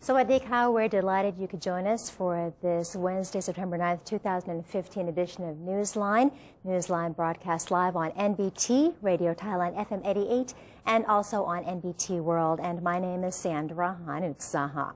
Sawadee-ka, we're delighted you could join us for this Wednesday, September 9th, 2015 edition of Newsline. Newsline broadcasts live on NBT, Radio Thailand FM 88, and also on NBT World. And my name is Sandra Hanutsaha.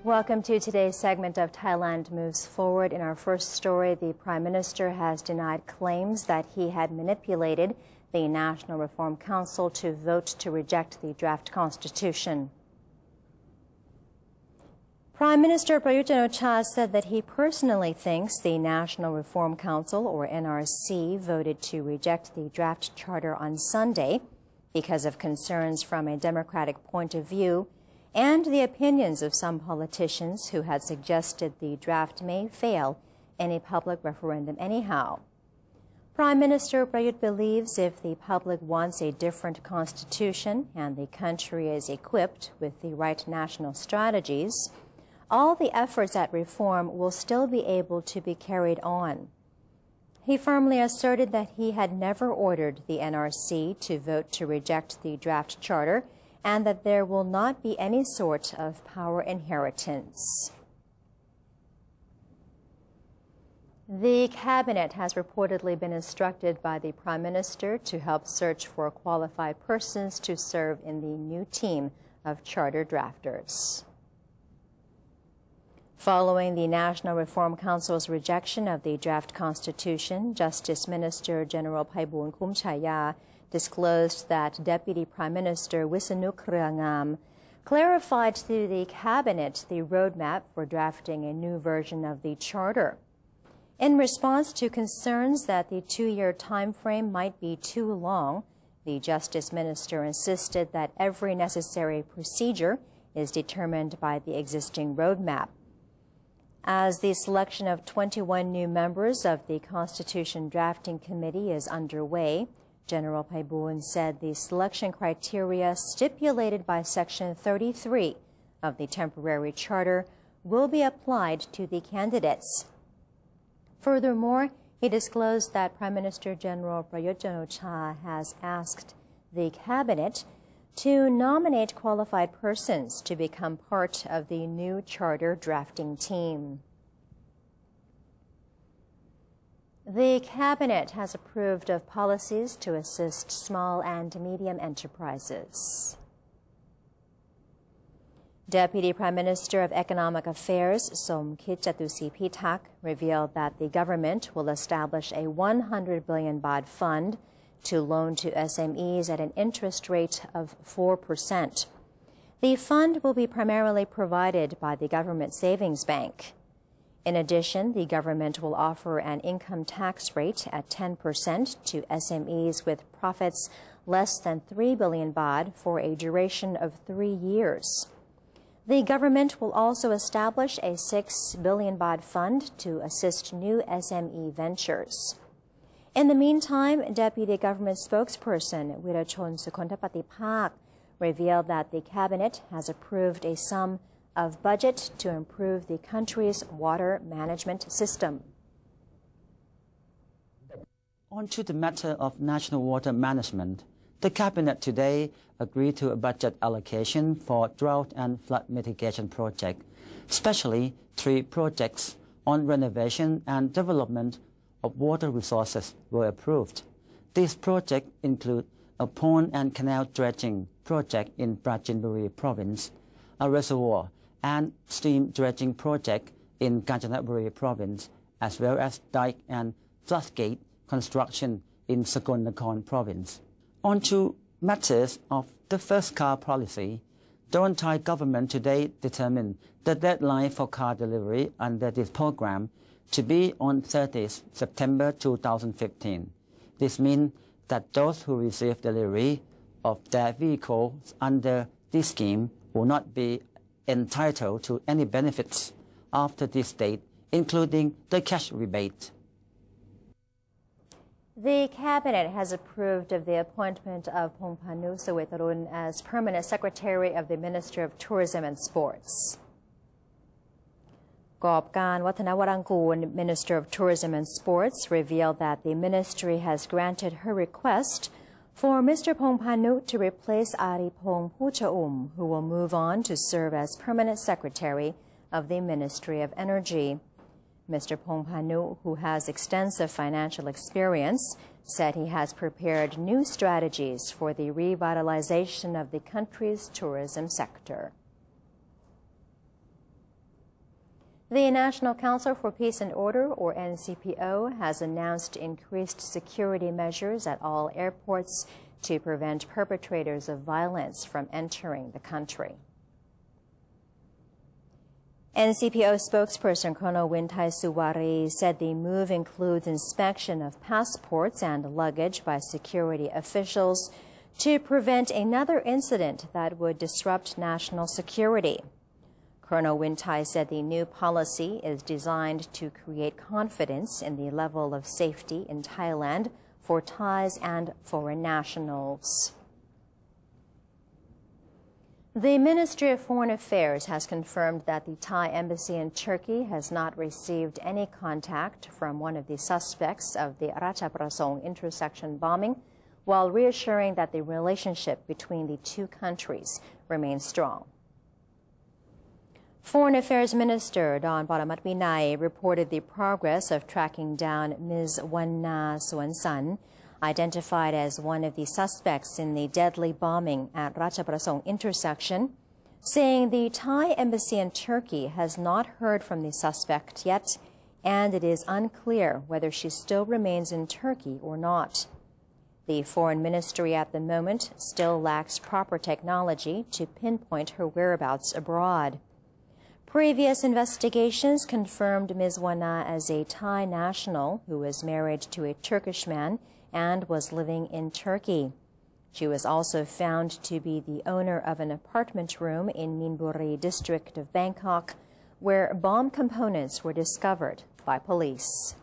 Welcome to today's segment of Thailand Moves Forward. In our first story, the Prime Minister has denied claims that he had manipulated the National Reform Council to vote to reject the draft constitution. Prime Minister Prayut Chan-o-cha said that he personally thinks the National Reform Council, or NRC, voted to reject the draft charter on Sunday because of concerns from a democratic point of view and the opinions of some politicians who had suggested the draft may fail in a public referendum anyhow. Prime Minister Prayut believes if the public wants a different constitution and the country is equipped with the right national strategies, all the efforts at reform will still be able to be carried on. He firmly asserted that he had never ordered the NRC to vote to reject the draft charter and that there will not be any sort of power inheritance. The cabinet has reportedly been instructed by the Prime Minister to help search for qualified persons to serve in the new team of charter drafters. Following the National Reform Council's rejection of the draft constitution, Justice Minister General Phaiboon Kumchaya disclosed that Deputy Prime Minister Wisanu Krangam clarified to the cabinet the roadmap for drafting a new version of the charter. In response to concerns that the two-year time frame might be too long, the Justice Minister insisted that every necessary procedure is determined by the existing roadmap. As the selection of 21 new members of the Constitution Drafting Committee is underway, General Phaiboon said the selection criteria stipulated by Section 33 of the temporary charter will be applied to the candidates. Furthermore, he disclosed that Prime Minister General Prayut Chan-o-cha has asked the cabinet to nominate qualified persons to become part of the new charter drafting team. The cabinet has approved of policies to assist small and medium enterprises. Deputy Prime Minister of Economic Affairs Somkit Jatusipitak revealed that the government will establish a 100 billion baht fund to loan to SMEs at an interest rate of 4%. The fund will be primarily provided by the Government Savings Bank. In addition, the government will offer an income tax rate at 10% to SMEs with profits less than 3 billion baht for a duration of 3 years. The government will also establish a 6 billion baht fund to assist new SME ventures. In the meantime, Deputy Government Spokesperson Wirachon Sukontapatipak revealed that the cabinet has approved a sum of budget to improve the country's water management system. On to the matter of national water management. The cabinet today agreed to a budget allocation for drought and flood mitigation project. Especially 3 projects on renovation and development of water resources were approved. These projects include a pond and canal dredging project in Prachinburi province, a reservoir and stream dredging project in Kanchanaburi province, as well as dike and floodgate construction in Sakon Nakhon province. On to matters of the first car policy. The Thai government today determined the deadline for car delivery under this program to be on 30th September 2015. This means that those who receive delivery of their vehicles under this scheme will not be entitled to any benefits after this date, including the cash rebate. The cabinet has approved of the appointment of Phongpanu Sawetarun as permanent secretary of the Ministry of Tourism and Sports. กอบการวัฒนวรังกูล Minister of Tourism and Sports, revealed that the ministry has granted her request for Mr. Phongpanut to replace Aripong Puchaum, who will move on to serve as permanent secretary of the Ministry of Energy. Mr. Phongpanut, who has extensive financial experience, said he has prepared new strategies for the revitalization of the country's tourism sector. The National Council for Peace and Order, or NCPO, has announced increased security measures at all airports to prevent perpetrators of violence from entering the country. NCPO spokesperson Colonel Winthai Suwari said the move includes inspection of passports and luggage by security officials to prevent another incident that would disrupt national security. Colonel Winthai said the new policy is designed to create confidence in the level of safety in Thailand for Thais and foreign nationals. The Ministry of Foreign Affairs has confirmed that the Thai embassy in Turkey has not received any contact from one of the suspects of the Ratchaprasong intersection bombing, while reassuring that the relationship between the two countries remains strong. Foreign Affairs Minister Don Paramatvinai reported the progress of tracking down Ms. Wanna Suansan, identified as one of the suspects in the deadly bombing at Ratchaprasong intersection, saying the Thai embassy in Turkey has not heard from the suspect yet, and it is unclear whether she still remains in Turkey or not. The Foreign Ministry at the moment still lacks proper technology to pinpoint her whereabouts abroad. Previous investigations confirmed Ms. Wanna as a Thai national who was married to a Turkish man and was living in Turkey. She was also found to be the owner of an apartment room in Minburi district of Bangkok, where bomb components were discovered by police.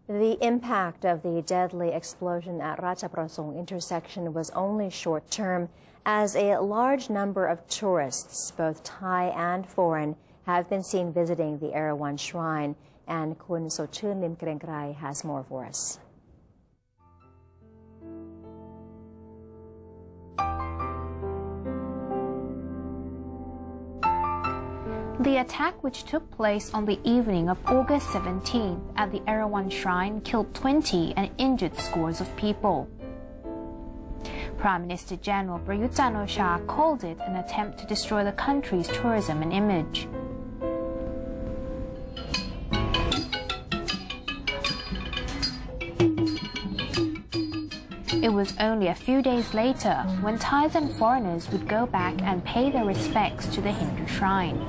The impact of the deadly explosion at Ratchaprasong intersection was only short-term, as a large number of tourists, both Thai and foreign, have been seen visiting the Erawan Shrine, and Kun Sochun Lim Krengrai has more for us. The attack, which took place on the evening of August 17th at the Erawan Shrine, killed 20 and injured scores of people. Prime Minister General Prayut Chan-o-cha called it an attempt to destroy the country's tourism and image. It was only a few days later when Thais and foreigners would go back and pay their respects to the Hindu shrine,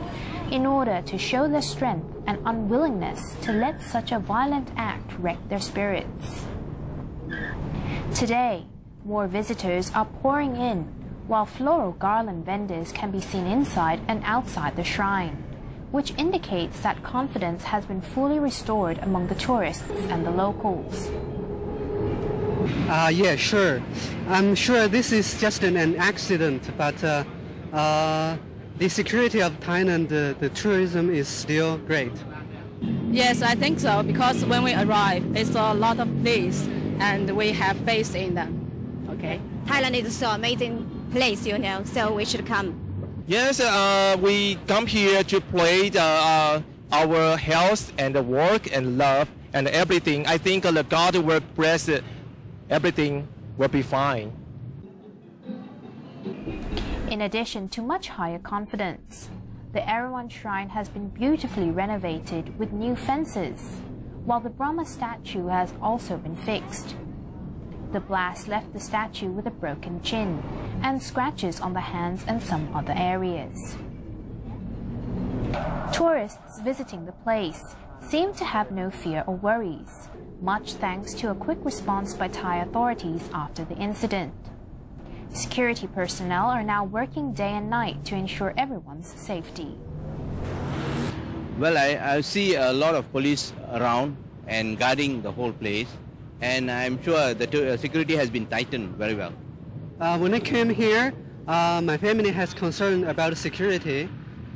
in order to show their strength and unwillingness to let such a violent act wreck their spirits. Today, more visitors are pouring in, while floral garland vendors can be seen inside and outside the shrine, which indicates that confidence has been fully restored among the tourists and the locals. Yeah, sure. I'm sure this is just an accident, but the security of Thailand, the tourism is still great. Yes, I think so, because when we arrive, it's a lot of place, and we have faith in them. Okay. Thailand is so amazing place, you know, so we should come. Yes, we come here to play our health and work and love and everything. I think the God will bless it. Everything will be fine. In addition to much higher confidence, the Erawan Shrine has been beautifully renovated with new fences, while the Brahma statue has also been fixed. The blast left the statue with a broken chin and scratches on the hands and some other areas. Tourists visiting the place seem to have no fear or worries, much thanks to a quick response by Thai authorities after the incident. Security personnel are now working day and night to ensure everyone's safety. Well, I see a lot of police around and guarding the whole place, and I'm sure the security has been tightened very well. When I came here, my family has concern about security,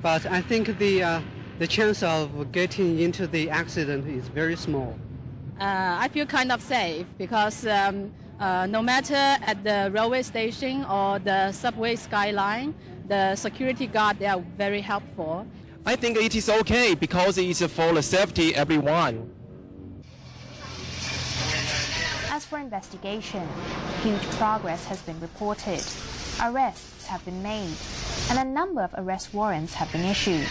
but I think the chance of getting into the accident is very small. I feel kind of safe because no matter at the railway station or the subway skyline, the security guard, they are very helpful. I think it is okay because it is for the safety everyone. As for investigation, huge progress has been reported. Arrests have been made, and a number of arrest warrants have been issued.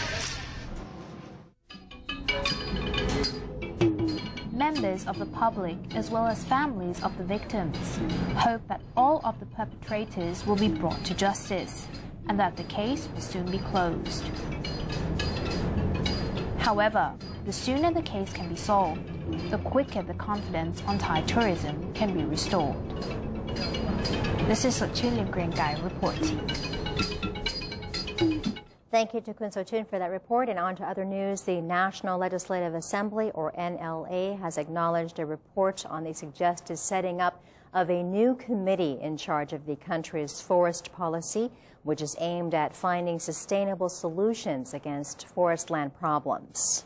Members of the public, as well as families of the victims, hope that all of the perpetrators will be brought to justice and that the case will soon be closed. However, the sooner the case can be solved, the quicker the confidence on Thai tourism can be restored. This is Sochun Lim Green Guy reporting. Thank you to Kun So-chun for that report. And on to other news. The National Legislative Assembly, or NLA, has acknowledged a report on the suggested setting up of a new committee in charge of the country's forest policy, which is aimed at finding sustainable solutions against forest land problems.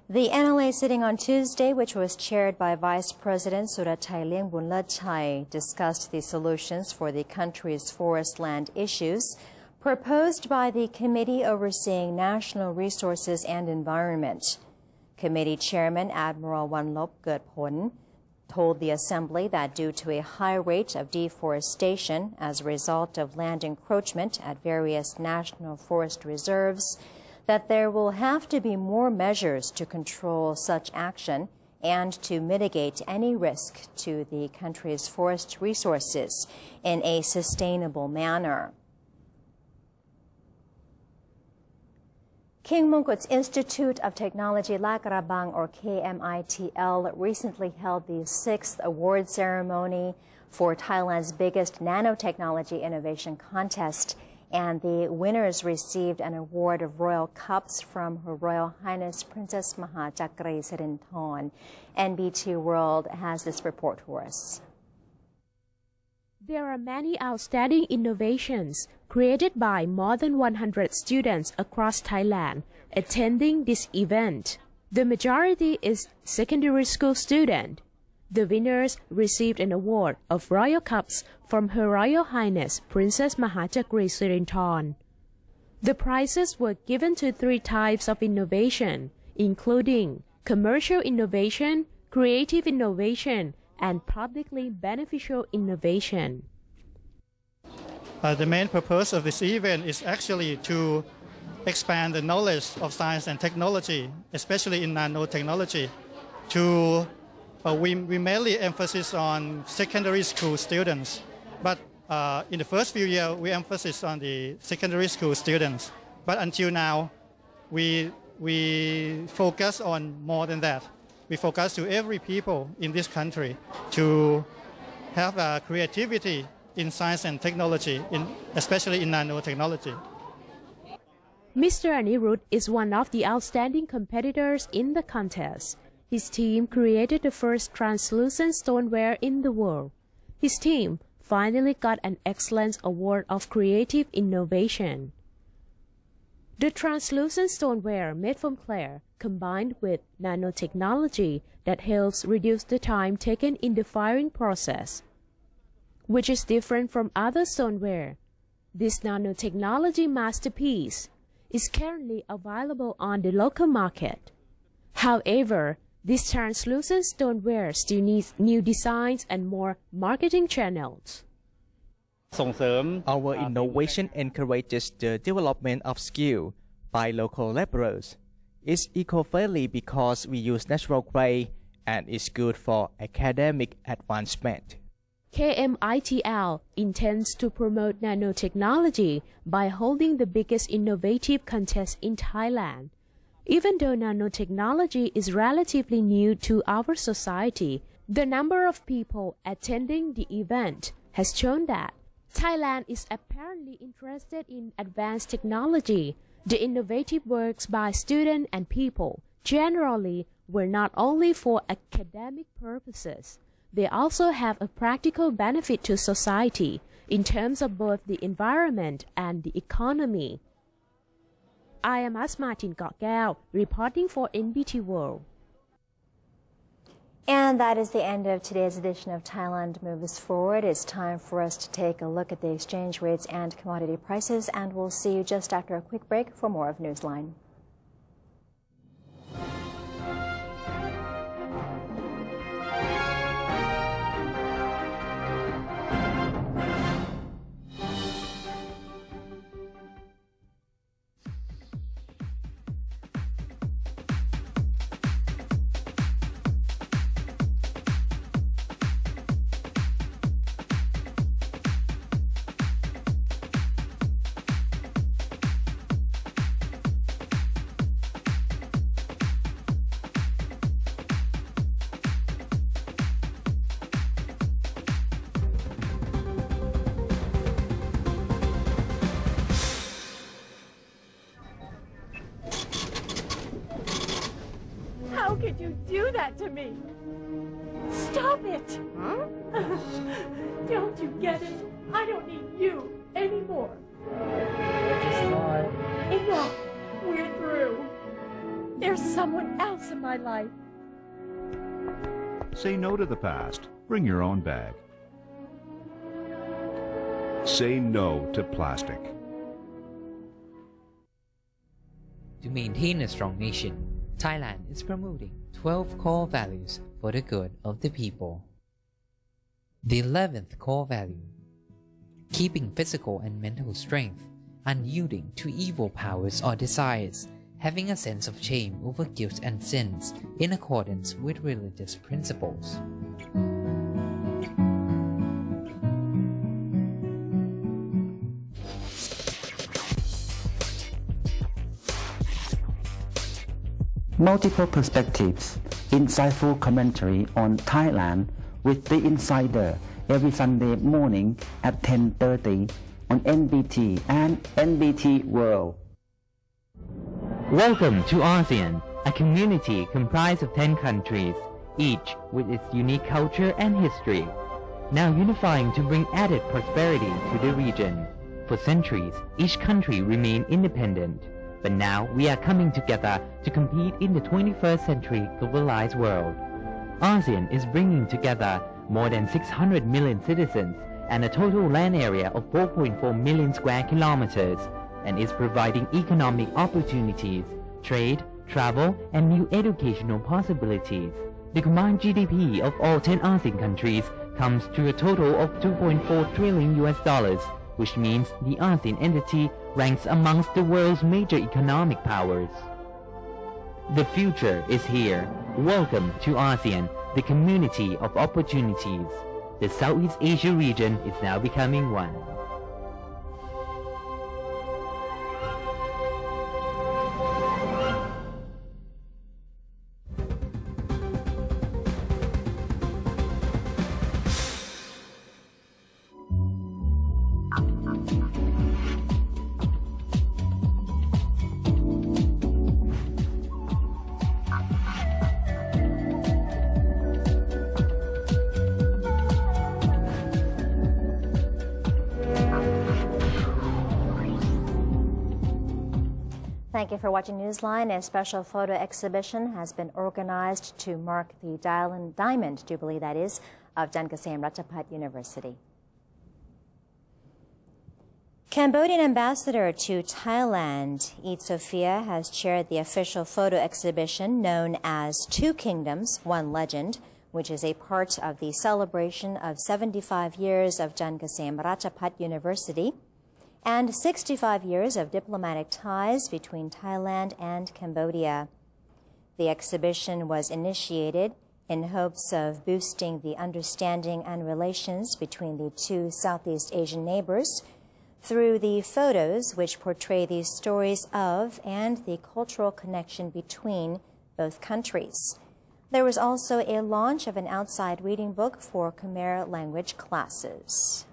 The NLA sitting on Tuesday, which was chaired by Vice President Surathai Leungbullechai, discussed the solutions for the country's forest land issues proposed by the Committee Overseeing National Resources and Environment. Committee Chairman Admiral Wanlop Gertphon told the Assembly that due to a high rate of deforestation as a result of land encroachment at various national forest reserves, that there will have to be more measures to control such action and to mitigate any risk to the country's forest resources in a sustainable manner. King Mongkut's Institute of Technology Lat Krabang, or KMITL, recently held the 6th award ceremony for Thailand's biggest nanotechnology innovation contest, and the winners received an award of royal cups from Her Royal Highness Princess Mahachakri Sirinthorn. NBT World has this report for us. There are many outstanding innovations created by more than 100 students across Thailand attending this event. The majority is secondary school students. The winners received an award of royal cups from Her Royal Highness Princess Mahachakri Sirinthorn. The prizes were given to 3 types of innovation, including commercial innovation, creative innovation, and publicly beneficial innovation. The main purpose of this event is actually to expand the knowledge of science and technology, especially in nanotechnology. We mainly emphasize on secondary school students, but in the first few years we emphasize on the secondary school students. But until now, we focus on more than that. We focus to every people in this country to have creativity in science and technology, especially in nanotechnology. Mr. Anirudh is one of the outstanding competitors in the contest. His team created the first translucent stoneware in the world. His team finally got an Excellence Award of Creative Innovation. The translucent stoneware made from clay combined with nanotechnology that helps reduce the time taken in the firing process, which is different from other stoneware. This nanotechnology masterpiece is currently available on the local market. However, this translucent stoneware still needs new designs and more marketing channels. Our innovation encourages the development of skill by local laborers. It's eco-friendly because we use natural clay and is good for academic advancement. KMITL intends to promote nanotechnology by holding the biggest innovative contest in Thailand. Even though nanotechnology is relatively new to our society, the number of people attending the event has shown that Thailand is apparently interested in advanced technology. The innovative works by students and people generally were not only for academic purposes, they also have a practical benefit to society in terms of both the environment and the economy. I am Asmatin Gokgao, reporting for NBT World. And that is the end of today's edition of Thailand Moves Forward. It's time for us to take a look at the exchange rates and commodity prices, and we'll see you just after a quick break for more of Newsline. How could you do that to me? Stop it! Huh? Don't you get it? I don't need you anymore. Enough! We're through. There's someone else in my life. Say no to the past. Bring your own bag. Say no to plastic. To maintain a strong nation, Thailand is promoting 12 core values for the good of the people. The 11th core value: keeping physical and mental strength, unyielding to evil powers or desires, having a sense of shame over guilt and sins in accordance with religious principles. Multiple perspectives, insightful commentary on Thailand with The Insider every Sunday morning at 10:30 on NBT and NBT World. Welcome to ASEAN, a community comprised of 10 countries, each with its unique culture and history, now unifying to bring added prosperity to the region. For centuries, each country remained independent, but now we are coming together to compete in the 21st century globalized world. ASEAN is bringing together more than 600 million citizens and a total land area of 4.4 million square kilometers, and is providing economic opportunities, trade, travel, and new educational possibilities. The combined GDP of all 10 ASEAN countries comes to a total of $2.4 trillion, which means the ASEAN entity ranks amongst the world's major economic powers. The future is here. Welcome to ASEAN, the community of opportunities. The Southeast Asia region is now becoming one. Thank you for watching Newsline. A special photo exhibition has been organized to mark the Diamond Jubilee, that is, of Jankasem Ratchapat University. Cambodian ambassador to Thailand, Eid Sophia, has chaired the official photo exhibition known as Two Kingdoms, One Legend, which is a part of the celebration of 75 years of Jankasem Ratchapat University and 65 years of diplomatic ties between Thailand and Cambodia. The exhibition was initiated in hopes of boosting the understanding and relations between the two Southeast Asian neighbors through the photos which portray the stories of and the cultural connection between both countries. There was also a launch of an outside reading book for Khmer language classes.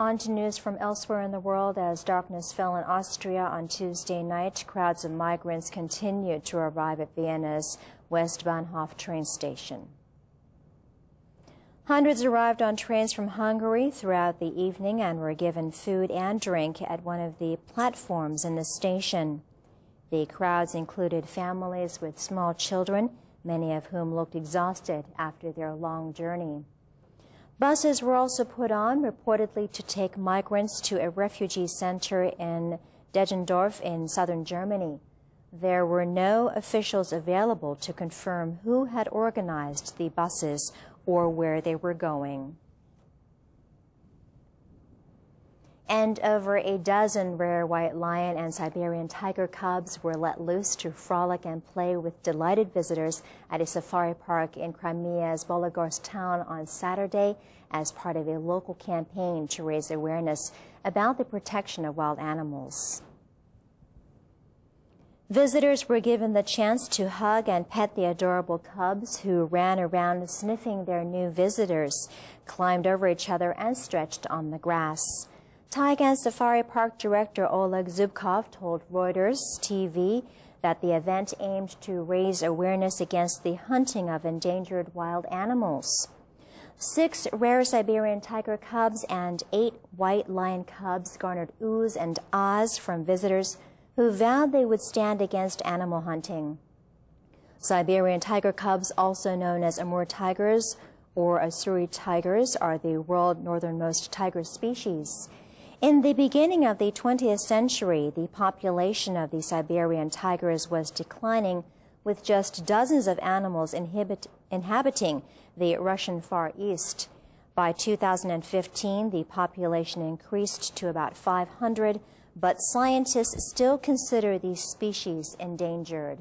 On to news from elsewhere in the world. As darkness fell in Austria on Tuesday night, crowds of migrants continued to arrive at Vienna's Westbahnhof train station. Hundreds arrived on trains from Hungary throughout the evening and were given food and drink at one of the platforms in the station. The crowds included families with small children, many of whom looked exhausted after their long journey. Buses were also put on, reportedly to take migrants to a refugee center in Deggendorf in southern Germany. There were no officials available to confirm who had organized the buses or where they were going. And over a dozen rare white lion and Siberian tiger cubs were let loose to frolic and play with delighted visitors at a safari park in Crimea's Vologorsk town on Saturday as part of a local campaign to raise awareness about the protection of wild animals. Visitors were given the chance to hug and pet the adorable cubs who ran around sniffing their new visitors, climbed over each other, and stretched on the grass. Taigan Safari Park Director Oleg Zubkov told Reuters TV that the event aimed to raise awareness against the hunting of endangered wild animals. 6 rare Siberian tiger cubs and 8 white lion cubs garnered oohs and ahs from visitors who vowed they would stand against animal hunting. Siberian tiger cubs, also known as Amur tigers or Ussuri tigers, are the world's northernmost tiger species. In the beginning of the 20th century, the population of the Siberian tigers was declining, with just dozens of animals inhabiting the Russian Far East. By 2015, the population increased to about 500, but scientists still consider these species endangered.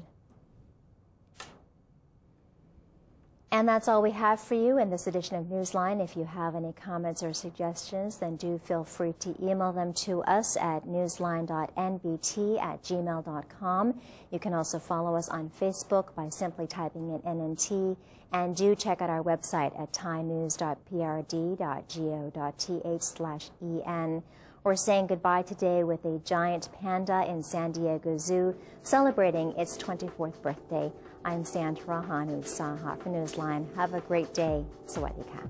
And that's all we have for you in this edition of Newsline. If you have any comments or suggestions, then do feel free to email them to us at newsline.nbt@gmail.com. You can also follow us on Facebook by simply typing in NNT, and do check out our website at thainews.prd.go.th/en. We're saying goodbye today with a giant panda in San Diego Zoo celebrating its 24th birthday. I'm Sandra Hanu Saha for Newsline. Have a great day. Sawadee ka.